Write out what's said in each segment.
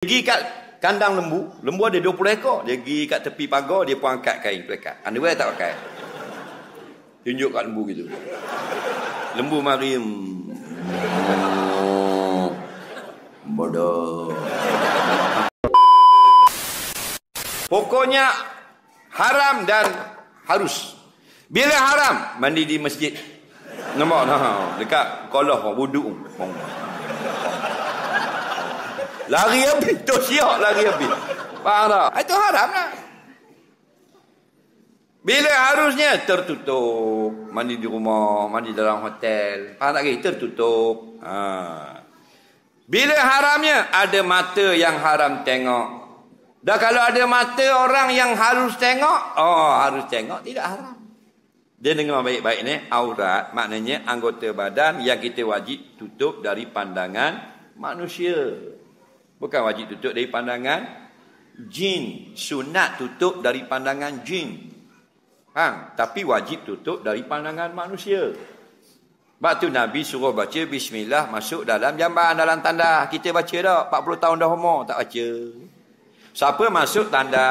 Pergi kat kandang lembu. Lembu ada 20 ekor. Dia pergi kat tepi pagar, dia pun angkat kain pelekat. Underwear tak pakai. Tunjuk kat lembu gitu. Lembu mari. Bodoh. Pokoknya haram dan harus. Bila haram, mandi di masjid. Nampak? Dekat kolah wuduk. Lari habis, tu siap lari habis. Faham tak? Itu haram lah. Bila harusnya tertutup. Mandi di rumah, mandi dalam hotel. Faham tak? Tertutup. Bila haramnya, ada mata yang haram tengok. Dah kalau ada mata orang yang harus tengok, harus tengok, tidak haram. Dia dengar baik-baik ni, aurat maknanya anggota badan yang kita wajib tutup dari pandangan manusia. Bukan wajib tutup dari pandangan jin. Sunat tutup dari pandangan jin. Tapi wajib tutup dari pandangan manusia. Sebab tu Nabi suruh baca bismillah masuk dalam jamban, dalam tanda. Kita baca dah, 40 tahun dah umur, tak baca. Siapa masuk tanda,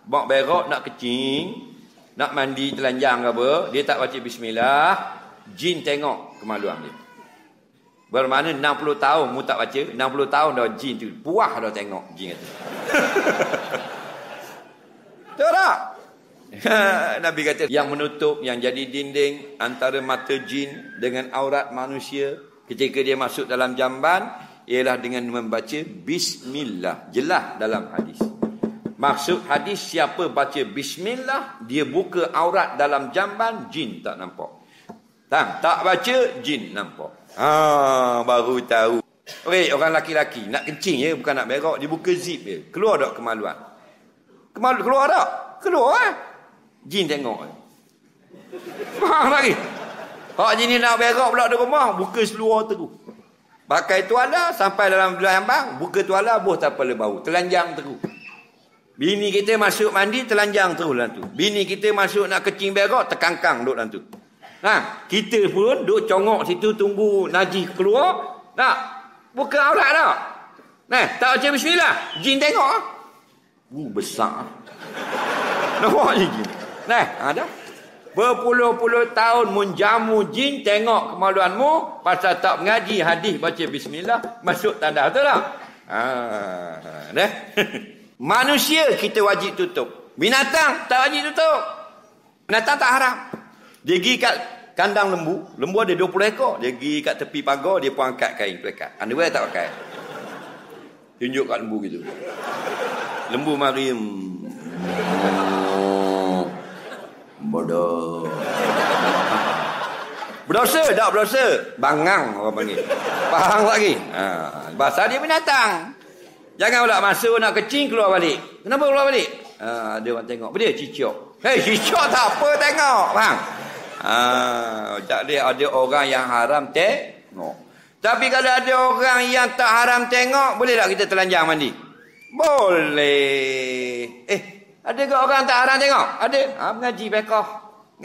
bak berak nak kecing, nak mandi telanjang ke apa, dia tak baca bismillah, jin tengok kemaluan dia. Bermakna 60 tahun mu tak baca, 60 tahun dah jin tu puas dah tengok jin kata. Tahu tak? Nabi kata yang menutup, yang jadi dinding antara mata jin dengan aurat manusia ketika dia masuk dalam jamban ialah dengan membaca bismillah. Jelas dalam hadis. Maksud hadis, siapa baca bismillah, dia buka aurat dalam jamban, jin tak nampak. Tak baca, jin nampak. Baru tahu. Orang laki-laki nak kencing je, bukan nak berak, dia buka zip je. Keluar tak kemaluan? Keluar tak? Keluar jin tengok. Faham lagi? Hak jin ni nak berak pula di rumah, buka seluar terus. Pakai tuala sampai dalam bilah jambang, buka tuala buh tak apa bau, telanjang terus. Bini kita masuk mandi telanjang terus dalam tu. Bini kita masuk nak kecing berak terkangkang duduk dalam tu. Kita pun duduk congok situ tunggu najis keluar. Nak buka aurat tak? Tak baca bismillah, jin tengok. Besar. Nampak je jin. Ada. Berpuluh-puluh tahun menjamu jin tengok kemaluanmu pasal tak mengaji hadis baca bismillah masuk tanda, betul tak? Manusia kita wajib tutup. Binatang tak wajib tutup. Binatang tak haram. Dia pergi kat kandang lembu. Lembu ada 20 ekor. Dia pergi kat tepi pagar, dia pun angkat kain pelekat. Underwear tak pakai. Tunjuk kat lembu gitu. Lembu mari. Bodoh. Berdosa tak berdosa? Bangang orang panggil. Faham lagi? Bahasa dia binatang. Jangan pula masuk nak kecing keluar balik. Kenapa keluar balik? Ada orang tengok. Apa dia? Cicok. Cicok tak apa tengok. Faham? Jadi ada orang yang haram tengok. Tapi kalau ada orang yang tak haram tengok, boleh tak kita telanjang mandi? Boleh. Ada ke orang tak haram tengok? Ada. Mengaji fiqh,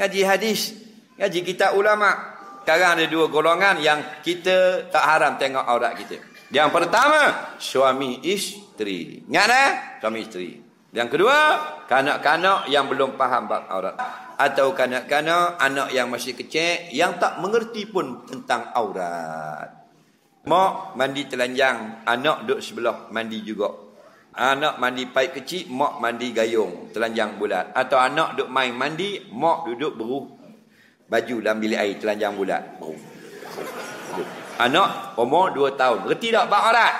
ngaji hadis, ngaji kitab ulama. Sekarang ada dua golongan yang kita tak haram tengok aurat kita. Yang pertama, suami isteri. Ingat suami isteri. Yang kedua, kanak-kanak yang belum faham bab aurat. Atau kanak-kanak, anak yang masih kecil, yang tak mengerti pun tentang aurat. Mak mandi telanjang, anak duduk sebelah mandi juga. Anak mandi paip kecil, mak mandi gayung, telanjang bulat. Atau anak duduk main mandi, mak duduk beruh baju dalam bilik air, telanjang bulat. Anak umur 2 tahun, berhenti tak bab aurat?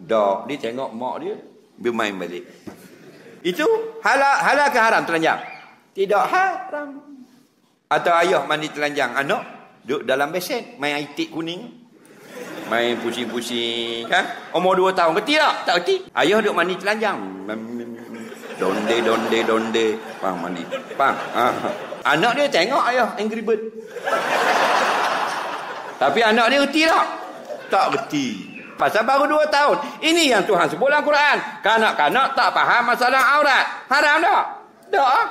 Tak, dia tengok mak dia, dia main balik. Itu halal ke haram telanjang? Tidak haram. Atau ayah mandi telanjang, anak duduk dalam besen, main itik kuning. Main pusing-pusing kan. Umur 2 tahun, berhenti tak? Tak berhenti. Ayah duduk mandi telanjang. Donde. Faham mandi. Faham? Anak dia tengok ayah Angry Bird. Tapi anak dia berhenti tak? Tak berhenti. Pasal baru 2 tahun. Ini yang Tuhan sebut dalam Quran. Kanak-kanak tak faham masalah aurat. Haram tak? Tak.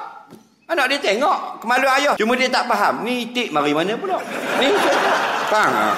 Anak dia tengok kemaluan ayah. Cuma dia tak faham. Ni itik mari mana pula? Ni faham?